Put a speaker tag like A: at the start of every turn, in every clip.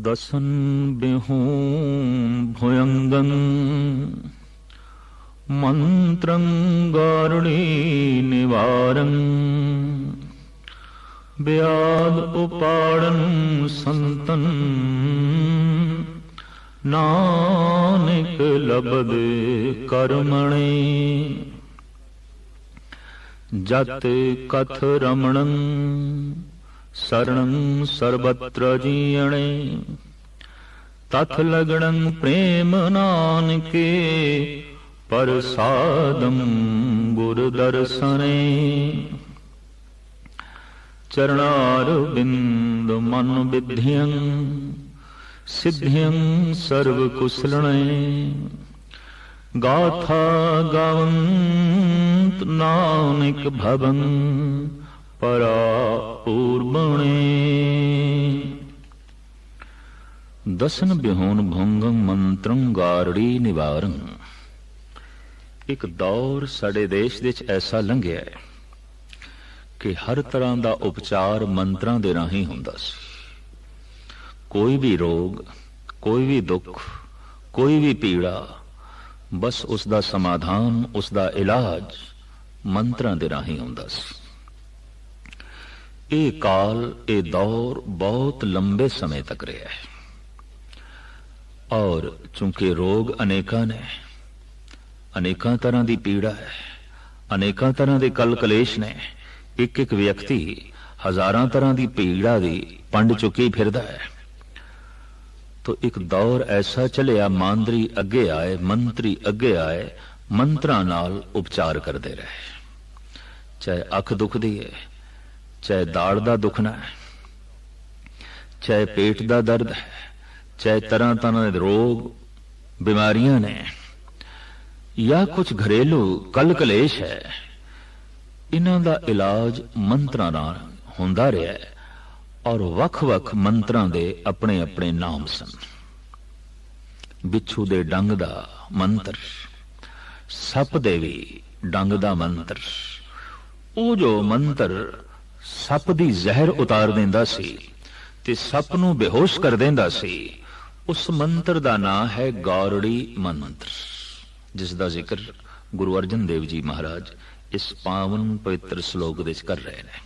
A: दसन बिहूं भुयंगं मंत्रं गारुणी निवारं व्याध उपाड़न संतन नानक लबद कर्मणे जत कथ रमणं शरणं सर्वत्र जीयणे तथ लगणं प्रेम नानके प्रसादं गुरु दर्शने चरणारविंद मन विध्यं सिद्ध्यं सर्वकुशलने गाथा गावंत नानक भवन परा पूर्वणे दसन बिहोन भुंगं मंत्रं गारड़ी निवारं। एक दौर साडे देश विच ऐसा लंघिया है कि हर तरह का उपचार मंत्रां दे राहीं हुंदा सी। कोई भी रोग, कोई भी दुख, कोई भी पीड़ा, बस उसका समाधान, उसका इलाज मंत्रां दे राहीं हुंदा सी। ये काल, ये दौर बहुत लंबे समय तक रहा है और चूंकि रोग अनेका ने, अनेका तरह की पीड़ा है, अनेका तरह के कल कलेश ने, एक एक व्यक्ति हजारां तरह की पीड़ा की पंड चुकी फिरदा है। तो एक दौर ऐसा चलिया, मांदरी अगे आए, मंत्री अगे आए, मंत्रां नाल उपचार करते रहे। चाहे अख दुखदी है, चाहे दाड़ दा दुखना है, चाहे पेट दा दर्द है, चाहे तरह तरह के रोग बीमारियां ने, या कुछ घरेलू कल कलेश है, इन्हां दा इलाज मंत्रां नाल हुंदा रहा है। और वख-वख मंत्रां दे अपने अपने नाम सन। बिच्छू दे डंग दा मंत्र, सप दे भी डंग दा मंत्र। वो जो मंत्र सप दी जहर उतार देंदा सी ते सप नूं बेहोश कर देंदा सी, उस मंत्र दा नाम है गौरड़ी मंत्र, जिसका जिक्र गुरु अर्जन देव जी महाराज इस पावन पवित्र श्लोक विच कर रहे हैं।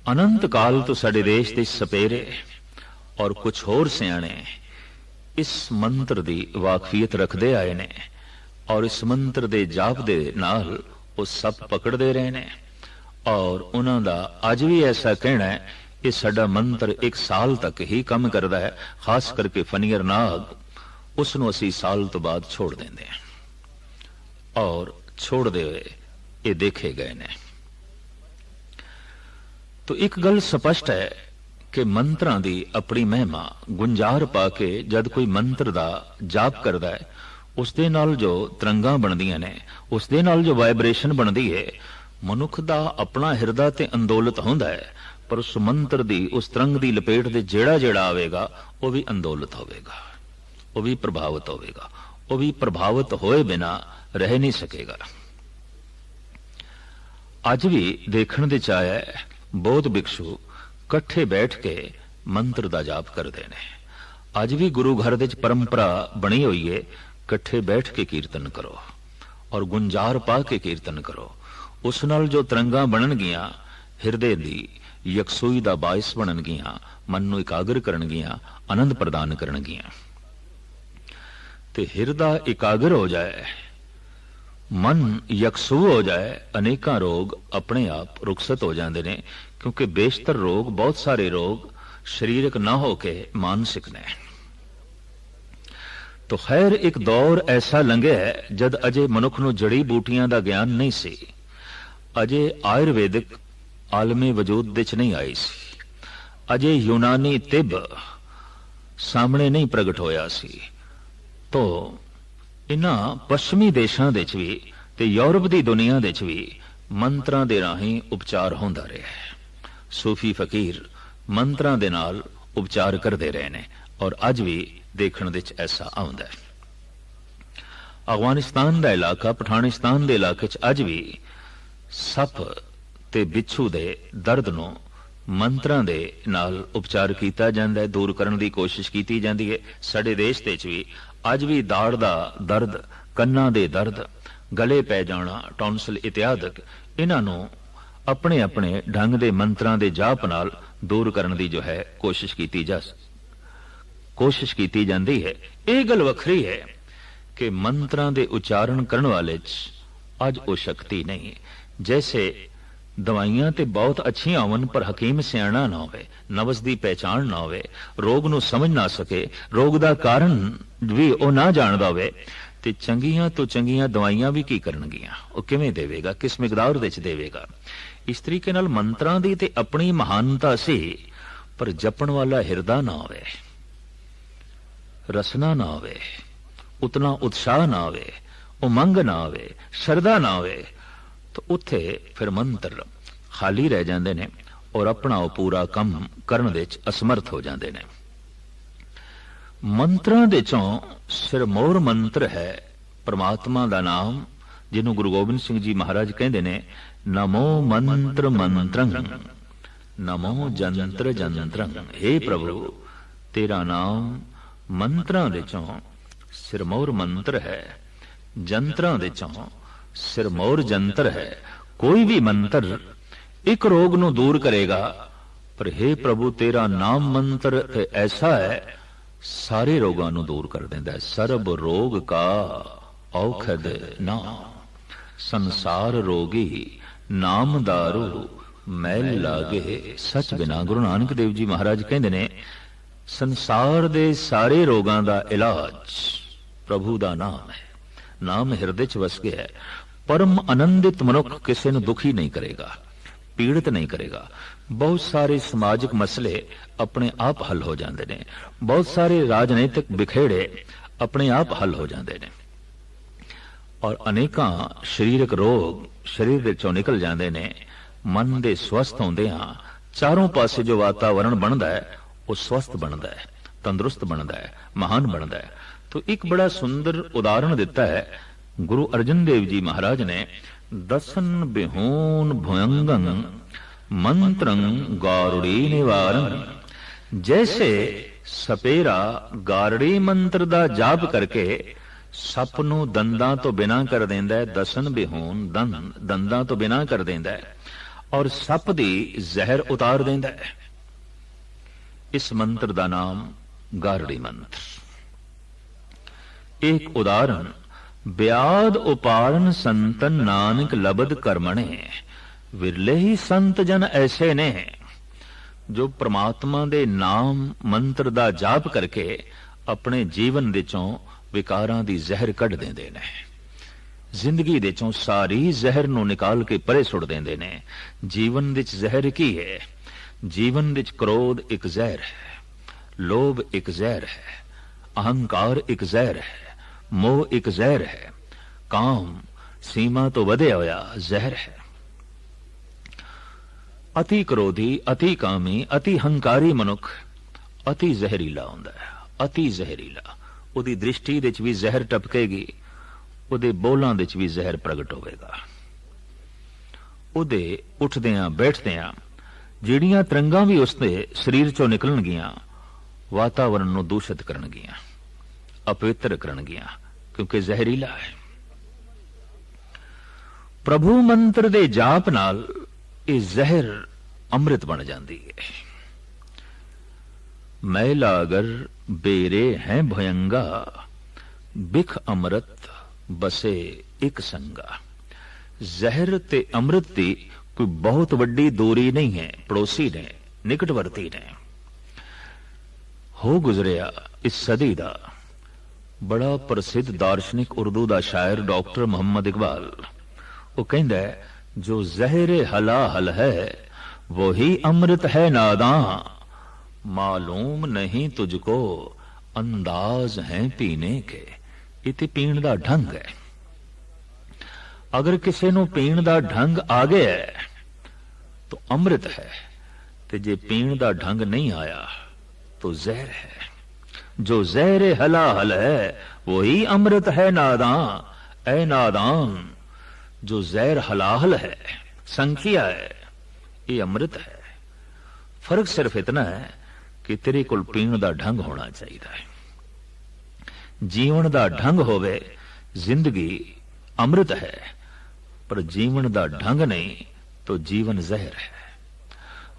A: अनंत काल तो साडे देश दे सपेरे और कुछ होर सियाणे इस मंत्र की वाकफियत रखते आए ने और इस मंत्र दे जाप दे नाल वो सप पकड़ते रहे ने। और उन्हां दा अज भी ऐसा कहना है कि साडा मंत्र 1 साल तक ही काम करता है, खास करके फनीर नाग, उसनों असी साल तो बाद छोड़ देंगे हैं। और छोड़ते हुए ये देखे गए ने। तो एक गल स्पष्ट है कि मंत्रां दी अपनी महिमा, गुंजार पा के जद कोई मंत्र दा जाप करता है, उसदे नाल जो तरंगां बनदियां ने, उसदे नाल जो वाइब्रेशन बनदी है, मनुख दा अपना हिरदा ते अंदोलित हुंदा है, पर उस मंत्र दी, उस तरंग दी लपेट दे जेड़ा जेड़ा आवेगा वो भी अंदोलित होवेगा, वो भी प्रभावित होवेगा, वो भी प्रभावित होए बिना रह नहीं सकेगा। अज भी देखण दे च आया है, बौद्ध भिक्षु कट्ठे बैठ के मंत्र दा जाप करते हैं। अज भी गुरु घर दे परंपरा बनी हुई है, कट्ठे बैठ के कीर्तन करो और गुंजार पा के कीर्तन करो। उस नाल जो तरंगा बननगियां, हिरदे दी यकसुई दा बाइस बननगियां, मन नूं एकाग्र करनगियां, आनंद प्रदान करनगियां। ते हिरदा एकाग्र हो जाए, मन यकसू हो जाए, अनेका रोग अपने आप रुखसत हो जाते हैं। क्योंकि बेशतर रोग, बहुत सारे रोग शरीरक ना होके मानसिक ने। तो खैर एक दौर ऐसा लंघे है जद अजे मनुख नूं जड़ी बूटियां दा ज्ञान नहीं सी, अजे आयुर्वेदिक आलमे वजूद विच नहीं आई सी, अजे यूनानी तिब सामने नहीं प्रगट होया सी। तो इन्हां पश्चिमी देशां दे च भी ते यूरोप दी दुनिया दे च भी मंत्रां दे राहीं उपचार होंदा रहा है। सूफी फकीर मंत्रां दे नाल उपचार करते रहे ने और अज भी देखण दे च ऐसा आउंदा है। अफगानिस्तान का इलाका, पठानिस्तान के इलाके च अज भी सप ते बिच्छू दे दर्द नूं ਮੰਤਰਾਂ ਦੇ ਨਾਲ ਉਪਚਾਰ ਕੀਤਾ ਜਾਂਦਾ ਹੈ, ਦੂਰ ਕਰਨ ਦੀ ਕੋਸ਼ਿਸ਼ ਕੀਤੀ ਜਾਂਦੀ ਹੈ। ਸਾਡੇ ਦੇਸ਼ ਦੇ ਵਿੱਚ ਵੀ ਅੱਜ ਵੀ ਦਾੜ ਦਾ ਦਰਦ, ਕੰਨਾਂ ਦੇ ਦਰਦ, ਗਲੇ ਪੈ ਜਾਣਾ, ਟੌਨਸਲ ਇਤਿਆਦਿਕ, ਇਹਨਾਂ ਨੂੰ ਆਪਣੇ ਆਪਣੇ ਢੰਗ ਦੇ ਮੰਤਰਾਂ ਦੇ ਜਾਪ ਨਾਲ ਦੂਰ ਕਰਨ ਦੀ ਜੋ ਹੈ ਕੋਸ਼ਿਸ਼ ਕੀਤੀ ਜਾਂਦੀ ਹੈ। ਇਹ ਗੱਲ ਵੱਖਰੀ ਹੈ ਕਿ ਮੰਤਰਾਂ ਦੇ ਉਚਾਰਨ ਕਰਨ ਵਾਲੇ 'ਚ ਅੱਜ ਉਹ ਸ਼ਕਤੀ ਨਹੀਂ। ਜੈਸੇ ਦਵਾਈਆਂ ਤੇ ਬਹੁਤ ਅੱਛੀਆਂ ਹੋਣ ਪਰ ਹਕੀਮ ਸਿਆਣਾ ਨਾ ਹੋਵੇ, ਨਬਜ਼ ਦੀ ਪਹਿਚਾਣ ਨਾ ਹੋਵੇ, ਰੋਗ ਨੂੰ ਸਮਝ ਨਾ ਸਕੇ, ਰੋਗ ਦਾ ਕਾਰਨ ਵੀ ਉਹ ਨਾ ਜਾਣਦਾ ਹੋਵੇ, ਤੇ ਚੰਗੀਆਂ ਤੋਂ ਚੰਗੀਆਂ ਦਵਾਈਆਂ ਵੀ ਕੀ ਕਰਨਗੀਆਂ? ਉਹ ਕਿਵੇਂ ਦੇਵੇਗਾ? ਕਿਸ ਮਿਕਦਾਰ ਵਿੱਚ ਦੇਵੇਗਾ? ਇਸ ਤਰੀਕੇ ਨਾਲ ਮੰਤਰਾਂ ਦੀ ਤੇ ਆਪਣੀ ਮਹਾਨਤਾ ਸੀ, ਪਰ ਜਪਣ ਵਾਲਾ ਹਿਰਦਾ ਨਾ ਹੋਵੇ, ਰਸਨਾ ਨਾ ਹੋਵੇ, ਉਤਨਾ ਉਤਸ਼ਾਹ ਨਾ ਹੋਵੇ, ਉਮੰਗ ਨਾ ਹੋਵੇ, ਸ਼ਰਧਾ ਨਾ ਹੋਵੇ, ਤਾਂ ਉੱਥੇ ਫਿਰ ਮੰਤਰ ਖਾਲੀ ਰਹਿ ਜਾਂਦੇ ਨੇ ਔਰ ਆਪਣਾ ਉਹ ਪੂਰਾ ਕੰਮ ਕਰਨ ਦੇ ਵਿੱਚ ਅਸਮਰਥ ਹੋ ਜਾਂਦੇ ਨੇ। ਮੰਤਰਾਂ ਦੇ ਚੋਂ ਸਿਰਮੌਰ ਮੰਤਰ ਹੈ ਪਰਮਾਤਮਾ ਦਾ ਨਾਮ, ਜਿਹਨੂੰ ਗੁਰੂ ਗੋਬਿੰਦ ਸਿੰਘ ਜੀ ਮਹਾਰਾਜ ਕਹਿੰਦੇ ਨੇ, ਨਮੋ ਮੰਤਰ ਮੰਤਰੰ ਨਮੋ ਜੰਤਰ ਜੰਤਰੰ। ਹੇ ਪ੍ਰਭੂ, ਤੇਰਾ ਨਾਮ ਮੰਤਰਾਂ ਦੇ ਚੋਂ ਸਿਰਮੌਰ ਮੰਤਰ ਹੈ, ਜੰਤਰਾਂ ਦੇ ਚੋਂ ਸਿਰਮੌਰ ਜੰਤਰ ਹੈ। ਕੋਈ ਵੀ ਮੰਤਰ ਇੱਕ ਰੋਗ ਨੂੰ ਦੂਰ ਕਰੇਗਾ, ਪਰ ਹੇ ਪ੍ਰਭੂ ਤੇਰਾ ਨਾਮ ਮੰਤਰ ਐਸਾ ਹੈ ਸਾਰੇ ਰੋਗਾਂ ਨੂੰ ਦੂਰ ਕਰ ਦਿੰਦਾ ਹੈ। ਸਰਬ ਰੋਗ ਕਾ ਔਖਦ ਨਾਮ, ਸੰਸਾਰ ਰੋਗੀ ਨਾਮ ਦਾਰੂ ਮੈਲ ਲਾਗੇ ਸਚ ਬਿਨਾ। ਗੁਰੂ ਨਾਨਕ ਦੇਵ ਜੀ ਮਹਾਰਾਜ ਕਹਿੰਦੇ ਨੇ, ਸੰਸਾਰ ਦੇ ਸਾਰੇ ਰੋਗਾਂ ਦਾ ਇਲਾਜ ਪ੍ਰਭੂ ਦਾ ਨਾਮ ਹੈ। ਨਾਮ ਹਿਰਦੇ 'ਚ ਵਸ ਗਿਆ ਹੈ। ਪਰਮ ਆਨੰਦਿਤ ਮਨੁੱਖ ਕਿਸੇ ਨੂੰ ਦੁਖੀ ਨਹੀਂ ਕਰੇਗਾ, ਪੀੜਿਤ ਨਹੀਂ ਕਰੇਗਾ। ਬਹੁਤ ਸਾਰੇ ਸਮਾਜਿਕ ਮਸਲੇ ਆਪਣੇ ਆਪ ਹੱਲ ਹੋ ਜਾਂਦੇ ਨੇ, ਬਹੁਤ ਸਾਰੇ ਰਾਜਨੀਤਿਕ ਬਿਖੇੜੇ ਆਪਣੇ ਆਪ ਹੱਲ ਹੋ ਜਾਂਦੇ ਨੇ, ਔਰ ਅਨੇਕਾਂ ਸਰੀਰਕ ਰੋਗ ਸਰੀਰ ਦੇ ਚੋਂ ਨਿਕਲ ਜਾਂਦੇ ਨੇ। ਮਨ ਦੇ ਸਵਸਥ ਹੁੰਦਿਆਂ ਚਾਰੋਂ ਪਾਸੇ ਜੋ ਵਾਤਾਵਰਣ ਬਣਦਾ ਹੈ ਉਹ ਸਵਸਥ ਬਣਦਾ ਹੈ, ਤੰਦਰੁਸਤ ਬਣਦਾ ਹੈ, ਮਹਾਨ ਬਣਦਾ ਹੈ। तो एक बड़ा सुंदर उदाहरण दिता है गुरु अर्जन देव जी महाराज ने, दसन बिहोन भयंगं मंत्रं गारुड़ी निवारण। जैसे सपेरा गारड़ी मंत्र दा जाप करके सप नूं दंदां तो बिना कर देंदा है, दसन बिहोन दंदां तो बिना कर देंदा है और सप दी जहर उतार देंदा है। इस मंत्र दा नाम गारड़ी मंत्र। एक उदाहरण, ब्याद उपारण संतन नानक लबद कर्मणे। विरले ही संत जन ऐसे ने जो परमात्मा दे नाम मंत्र दा जाप करके अपने जीवन दे चों विकारां दी जहर कढ देंदे ने। जिंदगी दे चों सारी जहर नूं निकाल के परे सुट देंदे ने। जीवन विच जहर की है? जीवन विच क्रोध एक जहर है, लोभ एक जहर है, अहंकार एक जहर है, मोह एक जहर है, काम सीमा तो वधे होया जहर है। अति क्रोधी, अति कामी, अति हंकारी मनुख अति जहरीला हुंदा है, अति जहरीला। उहदी दृष्टि दे च भी जहर टपकेगी, उहदे बोलां दे च भी जहर प्रगट होवेगा। उहदे उठदियां बैठदियां ਜਿਹੜੀਆਂ ਤਰੰਗਾਂ भी उसदे शरीर चों निकलणगीਆਂ वातावरण ਨੂੰ दूषित ਕਰਨਗੀਆਂ, अपवित्र करनगियां, क्योंकि जहरीला है। प्रभु मंत्र दे जाप नाल ये जहर अमृत बन जाती है। मैला अगर बेरे हैं भयंगा, बिख अमृत बसे एक संगा। जहर ते अमृत की कोई बहुत वड्डी दूरी नहीं है, पड़ोसी ने, निकटवर्ती ने। हो गुजरिया इस सदी दा बड़ा प्रसिद्ध दार्शनिक उर्दू दा शायर डॉक्टर मोहम्मद इकबाल, वो कहंदा है, जो जहर हलाहल है वही अमृत है नादां, मालूम नहीं तुझको अंदाज है पीने के। इते पीण दा ढंग है। अगर किसी नूं पीण दा ढंग आ गया है तो अमृत है, ते जे पीण दा ढंग नहीं आया तो जहर है। जो जहर हलाहल है वही अमृत है नादां। ऐ नादान, जो जहर हलाहल है, संखिया है, ये अमृत है। फर्क सिर्फ इतना है कि तेरे कोल पीण दा ढंग होना चाहिए। जीवन दा ढंग होवे, जिंदगी अमृत है, पर जीवन दा ढंग नहीं तो जीवन जहर है।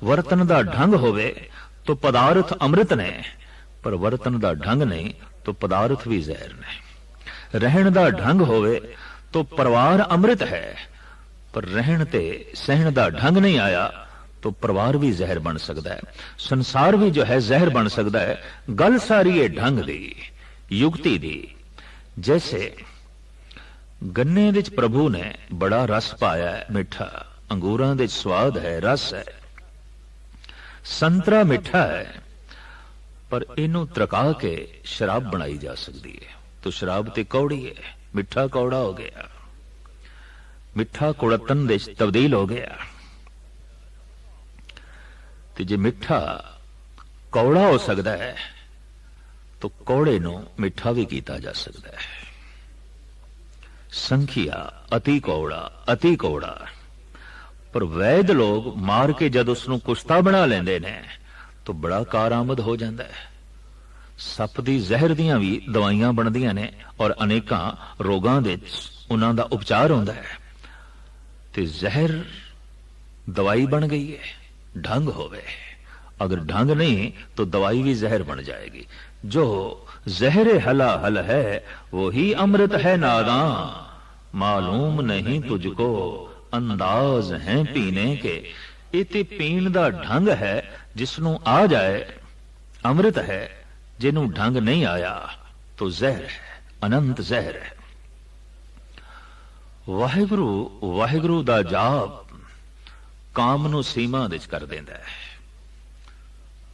A: वर्तन दा ढंग होवे तो पदार्थ अमृत ने, पर वर्तन दा ढंग नहीं तो पदार्थ भी जहर ने। रहन दा ढंग होवे तो परिवार अमृत है, पर रहन ते सहन दा ढंग नहीं आया तो परिवार भी जहर बन सकता है, संसार भी जो है जहर बन सकता है। गल सारी है ढंग दी, युक्ति दी। जैसे गन्ने विच प्रभु ने बड़ा रस पाया है, मिठा, अंगूरां दे स्वाद है, रस है, संतरा मिठा है, पर इनू त्रका के शराब बनाई जा सकती है, तो शराब ते कौड़ी है, मिठा कौड़ा हो गया, मिठा कुड़तन दे तब्दील हो गया। ते जे मिठा कौड़ा हो सकता है तो कौड़े नू मिठा भी किया जा सकता है। संखिया अति कौड़ा, पर वैद लोग मार के जद उसनू कुश्ता बना लेंदे ने तो बड़ा कारामद हो जाता है। सप दी जहर दियां भी दवाइयां बनदियां ने और अनेकां रोगां दे उन्हां दा उपचार होंदा है। ते जहर दवाई बन गई है, ढंग होवे। अगर ढंग नहीं तो दवाई भी जहर बन जाएगी। जो जहर हला हल है वही अमृत है नादां, मालूम नहीं तुझको अंदाज है पीने के। इते पीण दा ढंग है, जिसनू आ जाए अमृत है, जिनू ढंग नहीं आया तो जहर है, अनंत जहर है। वाहिगुरु वाहिगुरु दा जाप काम नू सीमा विच कर देंदा है।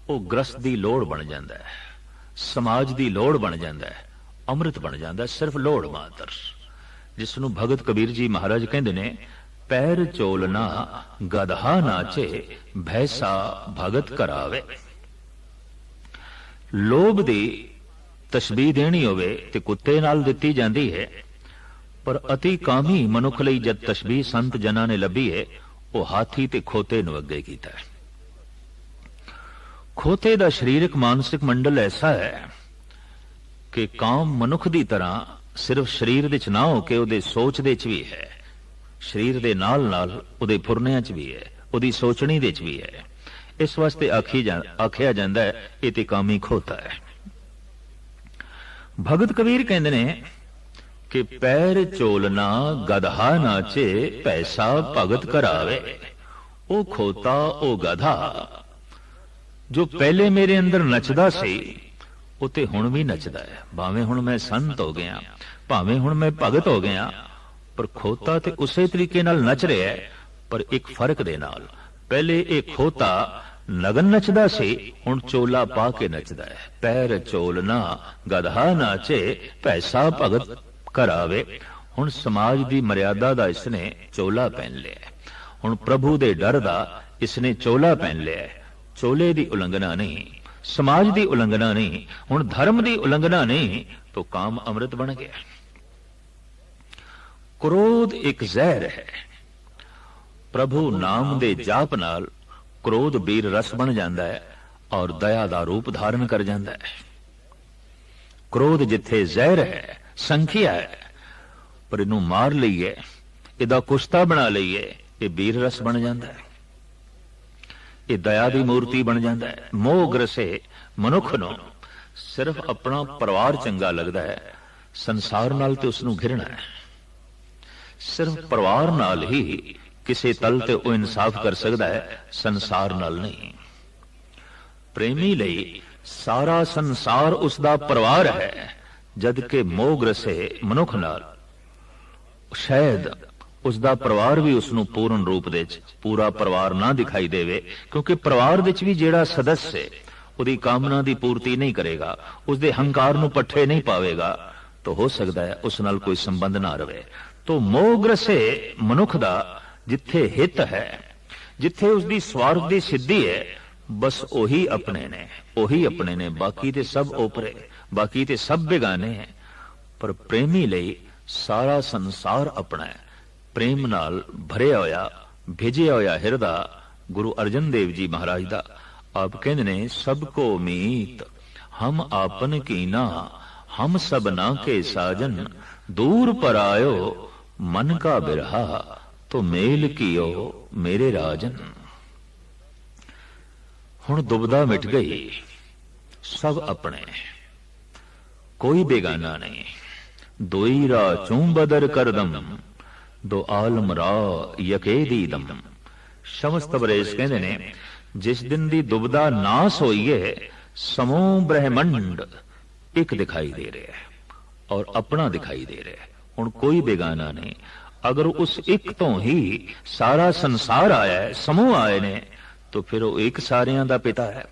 A: वो ग्रस्त दी लोड़ बन जाता है, समाज दी लोड़ बन जाता है, अमृत बन जाता है, सिर्फ लोड़ मात्र। जिसनू भगत कबीर जी महाराज कहते ने, पैर चोलना गधा नाचे, भैसा भगत करावे। लोभ दी तशबीह देनी होवे ते कुत्ते नाल दित्ती जाती है, पर अति कामी मनुख लई जद तशबीह संत जना ने लभी है, वो हाथी ते खोते नू अगे कीता है। खोते दा शरीरक मानसिक मंडल ऐसा है कि काम मनुख दी तरह सिर्फ शरीर दे च ना हो के उहदे सोच दे च भी है, शरीर दे नाल नाल उहदे फुरनियां च भी है, उहदी सोचनी दे च भी है। इस वास्ते आखिया जांदा है ये ते कामी खोता है। भगत कबीर कहंदे ने कि पैर चोलना गधा नाचे, पैसा भगत करावे। ओ खोता ओ गधा जो पहले मेरे अंदर नचदा सी, वो ते हुण भी नचदा है। भावें हुण मैं संत हो गया, भावें हुण मैं भगत हो गया, पर खोता ते उसे तरीके नाल नच रहा है, पर एक फर्क दे नाल। पहले एक खोता नगन नचदा सी, हुण चोला पा के नचदा है। पैर चोलना गधा नाचे, पैसा भगत करावे। हुण समाज दी मर्यादा दा इसने चोला पहन लिया, हुण प्रभु दे डर दा इसने चोला पहन लिया। चोले दी उल्लंघना नहीं, समाज दी उल्लंघना नहीं, हुण धर्म दी उल्लंघना नहीं, तो काम अमृत बन गया। क्रोध एक जहर है, प्रभु नाम दे जाप नाल क्रोध बीर रस बन जाता है और दया दा रूप धारण कर जाता है। क्रोध जिथे जहर है, संखिया है, पर इनू मार लईए, इदा कुश्ता बना लईए, ये बीर रस बन जाता है, ये दया दी मूर्ति बन जाता है। मोह ग्रसे मनुख नू सिर्फ अपना परिवार चंगा लगता है, संसार नाल ते उसनू घिरना है। सिर्फ परिवार नाल ही किसी तल ते वो इंसाफ कर सकता है, संसार नाल नहीं। प्रेमी लई सारा संसार उसदा परिवार है, जदकि मोह ग्रसे मनुख नाल शायद उसदा परिवार भी उसनू पूर्ण रूप दे पूरा परिवार ना दिखाई देवे, क्योंकि परिवार विच भी जिहड़ा सदस्य उहदी कामना दी पूर्ति नहीं करेगा, उसदे हंकार नू पट्ठे नहीं पावेगा, तो हो सकता है उस नाल कोई संबंध ना रहे। तो मोह ग्रसे मनुख दा जिथे हित है, जिथे उसदी स्वार्थ दी सिद्धि है, बस ओही अपने ने, ओही अपने ने, बाकी ते सब ओपरे, बाकी ते सब बेगाने हैं। पर प्रेमी लई सारा संसार अपना है। प्रेम नाल भरिया होया, भेजिया होया हिरदा गुरु अर्जन देव जी महाराज दा आप कहते ने सबको मीत हम आपन कीना, हम सबना के साजन, दूर पर आयो मन का बिरहा, तो मेल कियो मेरे राजन। हुण दुबदा मिट गई, सब अपने, कोई बेगाना नहीं। दोई रा चूं बदर करदम, दो आलम रा यके दीदम। शमस तबरेज कहते ने जिस दिन दी दुबदा नास होई है, समूह ब्रह्मंड एक दिखाई दे रहा है और अपना दिखाई दे रहा है। हुण कोई बेगाना नहीं। अगर उस एक तो ही सारा संसार आया है, समूह आए ने, तो फिर वो एक सारियां दा पिता है।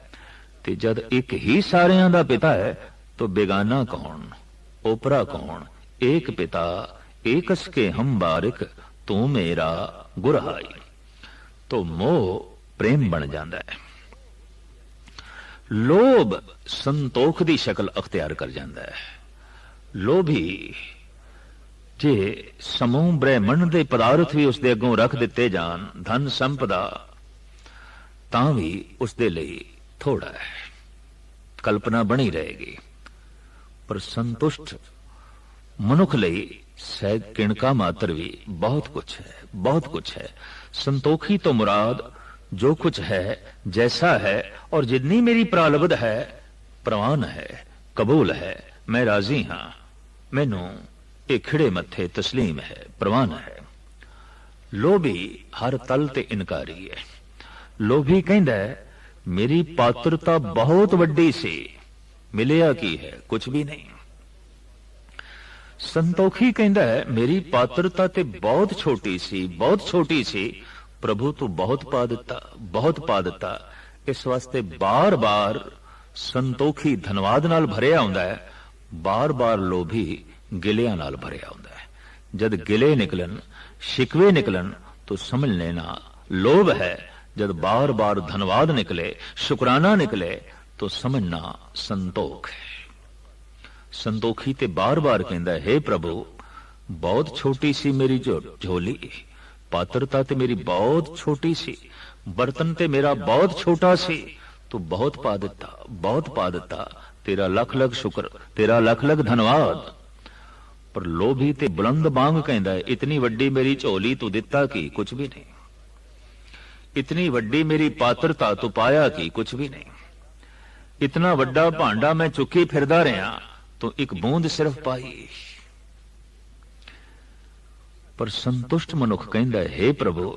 A: ते जद एक ही सारियां दा पिता है तो बेगाना कौन, ओपरा कौन। एक पिता एकस के हम बारिक, तू मेरा गुरहाई। तो मोह प्रेम बन जाता है, लोभ संतोख दी शक्ल अख्तियार कर जाता है। लोभी जे समूह ब्रह्मंड दे पदार्थ भी उसदे अगों रख दिते जान, धन संपदा, तां भी उसदे लई थोड़ा है, कल्पना बनी रहेगी। पर संतुष्ट मनुख लई सह किणका मात्र भी बहुत कुछ है, बहुत कुछ है। संतोखी तो मुराद जो कुछ है, जैसा है और जितनी मेरी प्रालब्ध है, प्रवान है, कबूल है, मैं राजी हां, मैनू एक खिड़े मत्थे तस्लीम है, प्रवान है। लोभी हर तल ते इनकारी है। लोभी कहंदा है मेरी पात्रता बहुत वड्डी सी, मिलिया की है, कुछ भी नहीं। संतोखी कहंदा है मेरी पात्रता ते बहुत छोटी सी, बहुत छोटी सी, प्रभु तू बहुत पा दिता, बहुत पा दिता। इस वास्ते बार बार संतोखी धनवाद नाल भरिया हुंदा है, बार बार लोभी गिलियां नाल भरिया हुंदा है। जद गिले निकलन, शिकवे निकलन, तो समझ लेना लोभ है। जद बार बार धनवाद निकले, शुक्राना निकले, तो समझना संतोख है। संतोखी ते बार बार कहंदा है, हे प्रभु बहुत छोटी सी मेरी झोली, पात्रता ते मेरी बहुत छोटी सी, बर्तन ते मेरा बहुत छोटा सी, तू बहुत पा दिता, बहुत पा दिता, तेरा लख लख शुक्र, तेरा लख लख धन्यवाद। पर लोभी ते बुलंद बांग कहंदा है इतनी वड्डी मेरी झोली तू दिता की, कुछ भी नहीं। इतनी वड्डी मेरी पात्रता तू पाया की, कुछ भी नहीं। इतना वड्डा भांडा मैं चुकी फिरदा रहा, तो एक बूंद सिर्फ पाई। पर संतुष्ट मनुख कहंदा है, हे प्रभु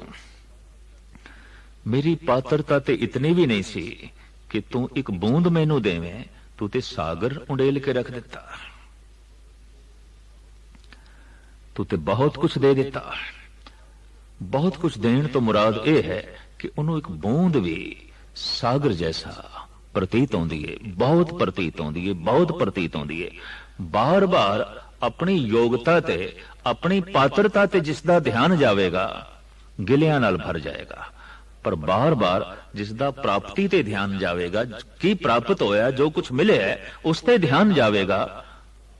A: मेरी पात्रता ते इतनी भी नहीं सी कि तू एक बूंद मैनू देवें, तू ते सागर उंडेल के रख दिता, तू ते बहुत कुछ दे दिता। बहुत कुछ देने तो मुराद यह है कि उन्होंने एक बूंद भी सागर जैसा प्रतीत होती है, बहुत प्रतीत होती है, बहुत प्रतीत होती है। बार बार अपनी योग्यता ते, अपनी पात्रता ते जिसदा ध्यान जाएगा, गिलियां नाल भर जाएगा। पर बार बार जिसदा प्राप्ति ते ध्यान जाएगा, की प्राप्त होया, जो कुछ मिले है उस ते ध्यान जाएगा,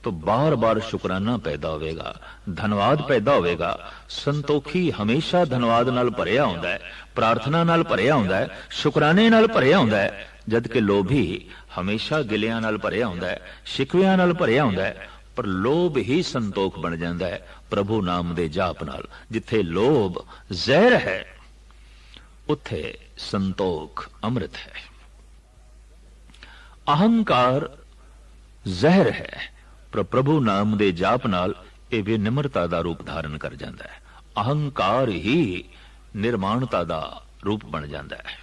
A: तो बार बार शुक्राना पैदा होगा, धन्यवाद पैदा होगा। संतोखी हमेशा धन्यवाद नाल भरिया हुंदा है, प्रार्थना नाल भरिया हुंदा है, शुक्राने नाल भरिया हुंदा है। जबकि लोभी हमेशा गिलियां नाल भरिया हुंदा है, शिकवियां नाल भरिया हुंदा है। पर लोभ ही संतोख बन जाता है प्रभु नाम दे जाप नाल। जिथे लोभ जहर है, उत्थे संतोख अमृत है। अहंकार जहर है, पर प्रभु नाम दे जाप नाल ये विनिम्रता दा रूप धारण कर जाता है। अहंकार ही निर्माणता दा रूप बन जाता है।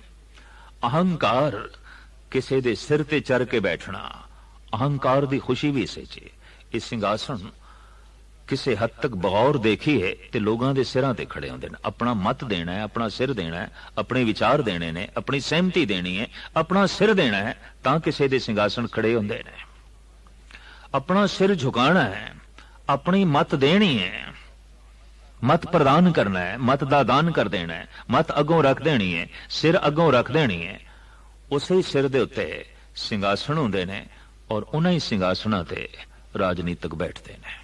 A: अहंकार किसी दे सिर ते चढ़ के बैठना, अहंकार दी खुशी भी इसे च। ये सिंघासन किसी हद तक बगौर देखिए तो लोगों के सिरां ते खड़े होंदे ने। अपना मत देना है, अपना सिर देना है, अपने विचार देने ने, अपनी सहमति देनी है, अपना सिर देना है, तां किसी दे सिंघासन खड़े होंदे ने। अपना सिर झुकाना है, अपनी मत देनी है, मत प्रदान करना है, मत दा दान कर देना है, मत अगों रख देनी है, सिर अगों रख देनी है। उसे सिर दे उत्ते सिंघासन होंदे ने और उन्हीं सिंघासनां ते राजनीतिक बैठते हैं।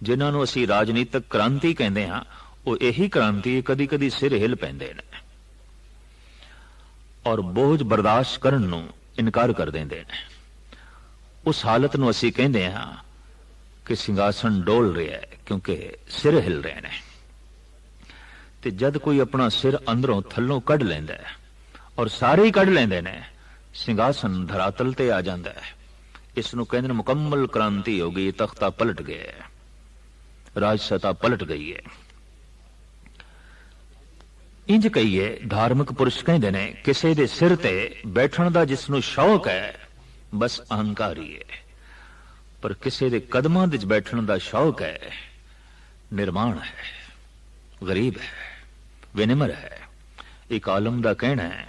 A: जिन्हां नूं असीं राजनीतिक क्रांति कहंदे हां, वो यही क्रांति कदी कदी सिर हिल पैंदे ने। ਔਰ ਬੋਝ ਬਰਦਾਸ਼ਤ ਕਰਨ ਨੂੰ ਇਨਕਾਰ ਕਰ ਦਿੰਦੇ ਨੇ। ਉਸ ਹਾਲਤ ਨੂੰ ਅਸੀਂ ਕਹਿੰਦੇ ਹਾਂ ਕਿ ਸਿੰਘਾਸਣ ਡੋਲ ਰਿਹਾ ਹੈ, ਕਿਉਂਕਿ ਸਿਰ ਹਿਲ ਰਹੇ ਨੇ। ਤੇ ਜਦ ਕੋਈ ਆਪਣਾ ਸਿਰ ਅੰਦਰੋਂ ਥੱਲੋਂ ਕੱਢ ਲੈਂਦਾ ਹੈ, ਔਰ ਸਾਰੇ ਹੀ ਕੱਢ ਲੈਂਦੇ ਨੇ, ਸਿੰਘਾਸਣ ਧਰਾਤਲ ਤੇ ਆ ਜਾਂਦਾ ਹੈ। ਇਸ ਨੂੰ ਕਹਿੰਦੇ ਨੇ ਮੁਕੰਮਲ ਕ੍ਰਾਂਤੀ ਹੋ ਗਈ, ਤਖਤਾ ਪਲਟ ਗਿਆ, ਰਾਜ ਸਤਾ ਪਲਟ ਗਈ ਹੈ। ਇੰਜ ਕਹੀਏ, ਧਾਰਮਿਕ ਪੁਰਸ਼ ਕਹਿੰਦੇ ਨੇ ਕਿਸੇ ਦੇ ਸਿਰ ਤੇ ਬੈਠਣ ਦਾ ਜਿਸ ਨੂੰ ਸ਼ੌਕ ਹੈ, ਬਸ ਅਹੰਕਾਰੀ ਹੈ। ਪਰ ਕਿਸੇ ਦੇ ਕਦਮਾਂ ਵਿੱਚ ਬੈਠਣ ਦਾ ਸ਼ੌਕ ਹੈ, ਨਿਰਮਾਣ ਹੈ, ਗਰੀਬ ਹੈ, विनिमर है। एक आलम का कहना है,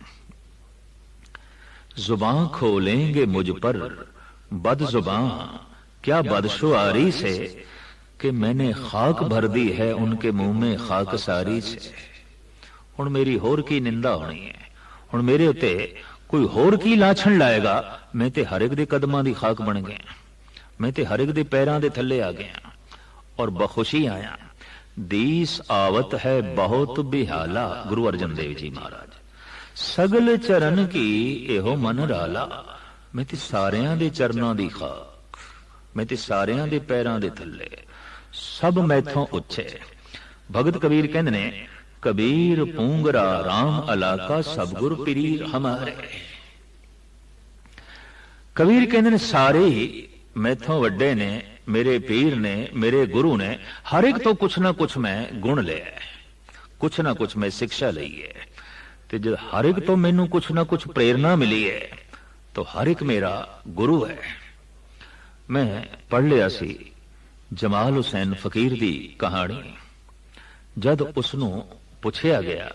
A: जुबान खोलेंगे मुझ पर बद जुबान क्या बदशुआरी से कि मैंने खाक भर दी है उनके मुंह में खाक सारी से। हुण मेरी होर की निंदा होनी है, हुण मेरे उत्ते कोई होर की लाछण लाएगा। मैं ते हर एक दे कदमां दी खाक बन गया, मैं ते हर एक दे पैरां दे थल्ले आ गया और बखुशी आया। दीस आवत है बहुत बिहाला, गुरु अर्जन देव जी महाराज। सगल चरण की एहो मन राला, मैं ते सारियां दे चरनां दी खाक, मैं ते सारियां दे पैरां दे थल्ले, सब मैथों उच्छे। भगत कबीर कहंदे ने, कबीर पूंगरा राम अलाका सब गुर पीर हमारे। कबीर कहंदे ने सारे मैथों वड्डे ने, मेरे पीर ने, मेरे गुरु ने, हर एक तो कुछ ना कुछ मैं गुण लिया, कुछ ना कुछ मैं शिक्षा ली है। ते जब हर एक तो मैनू कुछ ना कुछ प्रेरणा मिली है, तो हर एक मेरा गुरु है। मैं पढ़ लिया सी जमाल हुसैन फकीर दी कहानी। जद उसनू पुछया गया,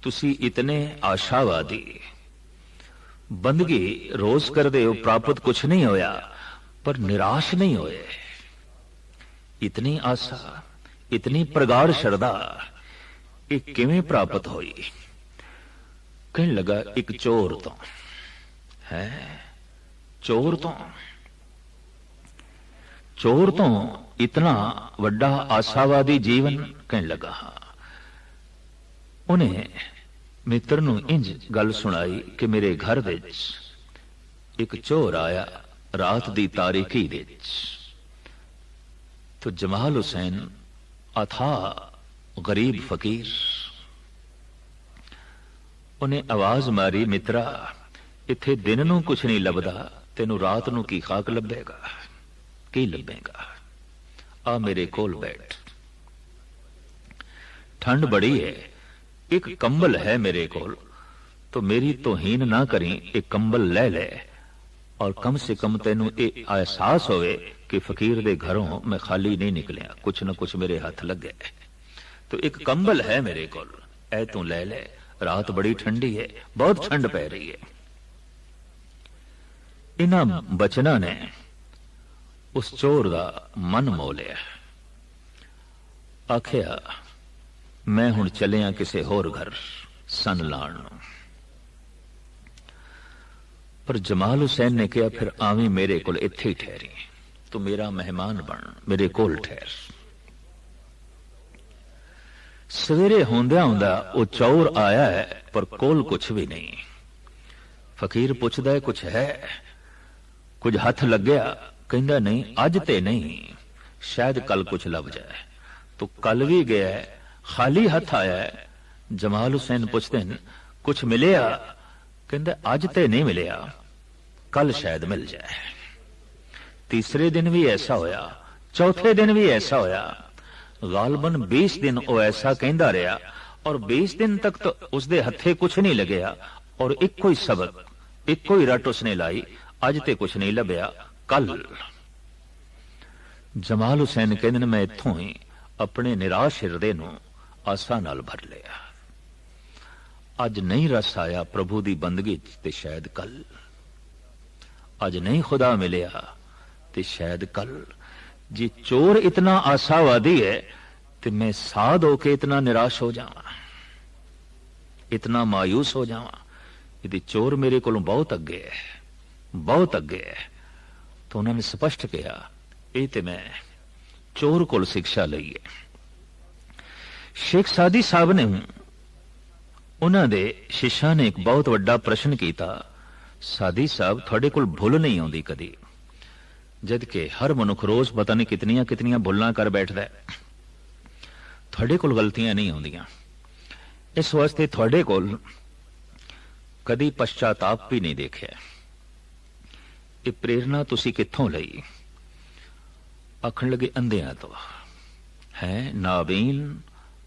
A: तुसी इतने आशावादी, बंदगी रोज कर दे हो, प्राप्त कुछ नहीं होया, पर निराश नहीं होए, इतनी आशा, इतनी प्रगाढ़ श्रद्धा ये किवें प्राप्त हुई? कहने लगा, एक चोर तो है, चोर तो इतना वड्डा आशावादी जीवन। कहने लगा, उन्हें मित्र नूं इंज गल सुनाई कि मेरे घर विच एक चोर आया रात दी तारीखी विच। तो जमाल हुसैन अथा गरीब फकीर, उन्हें आवाज मारी, मित्रा इत्थे दिन नूं कुछ नहीं लभदा, तेनू रात नूं की खाक लभेगा, की लभेगा? आ मेरे कोल बैठ, ठंड बड़ी है, एक कंबल है मेरे कोल, तो मेरी तौहीन ना करी, एक कंबल ले ले और कम से कम तेनू ये एहसास होवे कि फकीर दे घरों मैं खाली नहीं निकलिया, कुछ न कुछ मेरे हाथ लग गए। तो एक कंबल है मेरे कोल, ऐ तू ले ले, रात बड़ी ठंडी है, बहुत ठंड पै रही है। इन्हां बचना ने उस चोर दा मन मोह लिया। आखिया, मैं हुण चलिया किसे होर घर सन लाण नूं। पर जमाल हुसैन ने कहा, फिर आवी मेरे कोल, इत्थे ही ठहरी, तू मेरा मेहमान बन, मेरे कोल ठहर। सवेरे होंदा होंदा वो चोर आया है, पर कोल कुछ भी नहीं। फकीर पुछदा है, कुछ है? कुछ हथ लग गया? कहंदा नहीं, अज ते नहीं, शायद कल कुछ लभ जाए। तो कल भी गया है, खाली हथ आया है। जमाल हुसैन पुछदे ने, कुछ मिलिया? कहंदा अज ते नहीं मिलिया, कल शायद मिल जाए। तीसरे दिन भी ऐसा होया, चौथे दिन भी ऐसा होया, गालबन 20 दिन वो ऐसा कहंदा रहा, और 20 दिन तक तो उसदे हथे कुछ नहीं लगया, और इको ही सबक, इको ही रट उसने लाई, अज ते कुछ नहीं लभ्या, कल। जमाल हुसैन कहंदे ने, मैं इत्थों ही अपने निराश हिरदे नूं आसा नाल भर लिया। अज नहीं रस आया प्रभु दी बंदगी ते शायद कल, अज नहीं खुदा मिलिया ते शायद कल। जी चोर इतना आशावादी है ते मैं साध होके इतना निराश हो जावा, इतना मायूस हो जावा? यदि चोर मेरे कोलों बहुत अगे है, बहुत अगे है। तो उन्होंने स्पष्ट कहा, ये ते मैं चोर कोल शिक्षा लई है। शेख सादी साहब ने ਉਹਨਾਂ ਦੇ ਸ਼ਿਸ਼ਾਂ ਨੇ ਇੱਕ ਬਹੁਤ ਵੱਡਾ ਪ੍ਰਸ਼ਨ ਕੀਤਾ, ਸਾਦੀ ਸਾਹਿਬ ਤੁਹਾਡੇ ਕੋਲ ਭੁੱਲ ਨਹੀਂ ਆਉਂਦੀ ਕਦੀ, ਜਦ ਕਿ ਹਰ ਮਨੁੱਖ ਰੋਜ਼ ਪਤਾ ਨਹੀਂ ਕਿਤਨੀਆਂ ਕਿਤਨੀਆਂ ਭੁੱਲਾਂ ਕਰ ਬੈਠਦਾ ਹੈ, ਤੁਹਾਡੇ ਕੋਲ ਗਲਤੀਆਂ ਨਹੀਂ ਆਉਂਦੀਆਂ, ਇਸ ਵਾਸਤੇ ਤੁਹਾਡੇ ਕੋਲ ਕਦੀ ਪਛਤਾਤਾਪ ਵੀ ਨਹੀਂ ਦੇਖਿਆ। ਇਹ ਪ੍ਰੇਰਣਾ ਤੁਸੀਂ ਕਿੱਥੋਂ ਲਈ? ਆਖਣ ਲੱਗੇ ਅੰਧਿਆਂ ਤੋਂ। ਹੈ ਨਾਬੀਨ,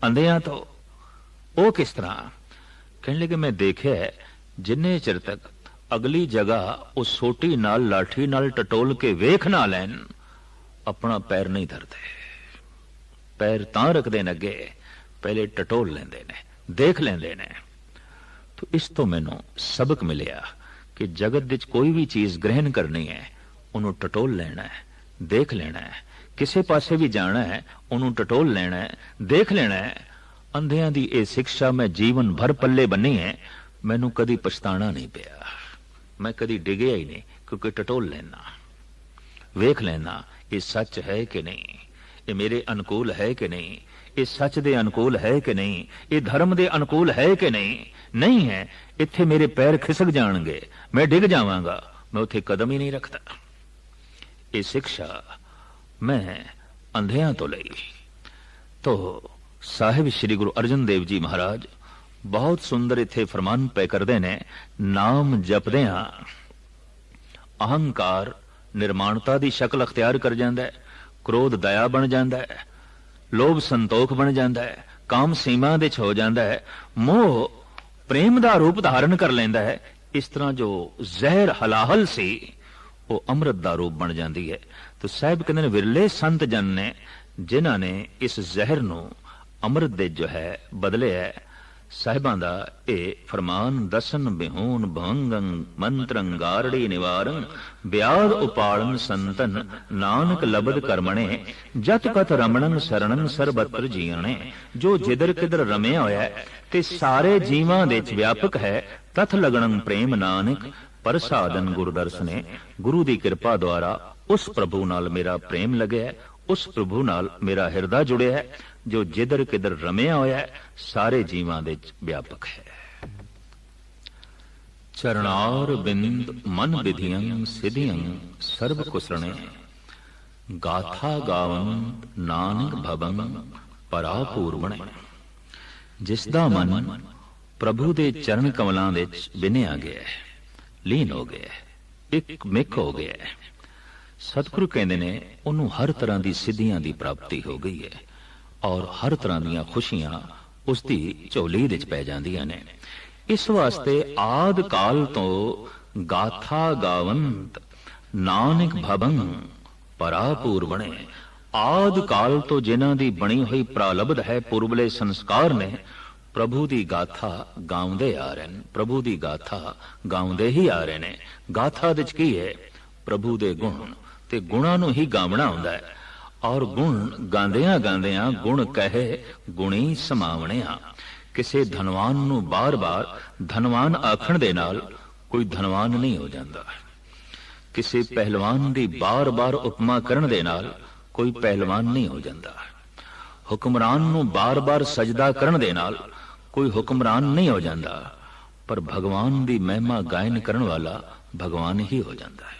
A: ਅੰਧਿਆਂ ਤੋਂ? ਉਹ ਕਿਸ ਤਰ੍ਹਾਂ? ਕਹਿਣ ਲੱਗੇ ਮੈਂ ਦੇਖਿਆ ਜਿੰਨੇ ਚਿਰ ਤੱਕ ਅਗਲੀ ਜਗ੍ਹਾ ਉਹ ਸੋਟੀ ਨਾਲ ਲਾਠੀ ਨਾਲ ਟਟੋਲ ਕੇ ਵੇਖ ਨਾ ਲੈਣ, ਆਪਣਾ ਪੈਰ ਨਹੀਂ ਧਰਦੇ। ਪੈਰ ਤਾਂ ਰੱਖਦੇ ਨੇ ਅੱਗੇ, ਪਹਿਲੇ ਟਟੋਲ ਲੈਂਦੇ ਨੇ, ਦੇਖ ਲੈਂਦੇ ਨੇ। तो इस तो मैनू सबक मिलिया कि जगत विच कोई भी चीज ग्रहण करनी है, उन्होंने टटोल लेना है, देख लेना है। किसी पासे भी जाना है, उन्होंने टटोल लेना है, देख लेना है। अंधियां दी ये शिक्षा मैं जीवन भर पल्ले बनी है, मैनू कदी पछताना नहीं पिया, मैं कदी डिगया ही नहीं, क्योंकि टटोल लेना, वेख लेना ये सच है कि नहीं, ये मेरे अनुकूल है कि नहीं, ये सच दे अनुकूल है कि नहीं, ये धर्म दे अनुकूल है कि नहीं। नहीं है, इत्थे मेरे पैर खिसक जाएंगे, मैं डिग जावांगा, मैं उत्थे कदम ही नहीं रखता। ये शिक्षा मैं अंधियां तो लई। तो साहिब श्री गुरु अर्जन देव जी महाराज बहुत सुंदर इत्थे फरमान पे करदे ने, नाम जपदियां अहंकार निर्माणता दी शक्ल अख्तियार कर जांदा है, क्रोध दया बन जांदा है, लोभ संतोख बन जाता है, काम सीमा दे हो जाता है, मोह प्रेम का रूप धारण कर लेंदा है। इस तरह जो जहर हलाहल सी वो अमृत का रूप बन जाती है। तो साहब कहते हैं विरले संत जन ने जिन्हां ने इस जहर नूं अमृत दे जो है बदले है। साहिबां दा ये फरमान दसन बिहून भंगं मंत्रं गारड़ी निवारं ब्याद उपाड़न संतन नानक लबद कर्मणे जत कथ रमणन शरणन सरबत्र जीवने। जो जिधर किधर रमिया होया है ते सारे जीवां दे विच व्यापक है, तथ लगणं प्रेम नानक परसादन गुरु दर्शने। गुरु दी कृपा द्वारा उस प्रभु नाल मेरा प्रेम लगे है, उस प्रभु नाल मेरा हिरदा जुड़े है, जो जिधर किधर रमिया होया है, सारे जीवां दे व्यापक है। चरणार बिंद मन विधियं सिधियं सर्व कुसरणे गाथा गावंत नानक भवं परापूर्वणे। जिसदा मन प्रभु दे चरण कमलां दे बिनिया गया है, लीन हो गया है, एक मिक हो गया है, सतगुरु कहंदे ने उन्होंने हर तरह की सिद्धियां की प्राप्ति हो गई है और हर तरह दी खुशियां उसकी झोली विच पै जांदियां ने। इस वास्ते आद काल तो गाथा गावंत नानक भवं परापूर्वणे। आद काल तो जिन्हां दी बनी हुई प्रालब्ध है, पूर्वले संस्कार ने, प्रभु दी गाथा गाउंदे आ रहे हैं, प्रभु दी गाथा गाउंदे ही आ रहे हैं। गाथा विच की है? प्रभु दे गुण ते गुणां नूं ही गावना हुंदा है। और गुण गांदियां गांदियां गुण कहे गुणी समावणिया। किसी धनवान नूं बार बार धनवान आखण दे नाल कोई धनवान नहीं हो जाता। किसी पहलवान दी बार बार उपमा करन दे नाल कोई पहलवान नहीं हो जाता। हुक्मरान नूं बार बार सजदा करन दे नाल कोई हुक्मरान नहीं हो जाता। पर भगवान दी महिमा गायन करन वाला भगवान ही हो जाता है।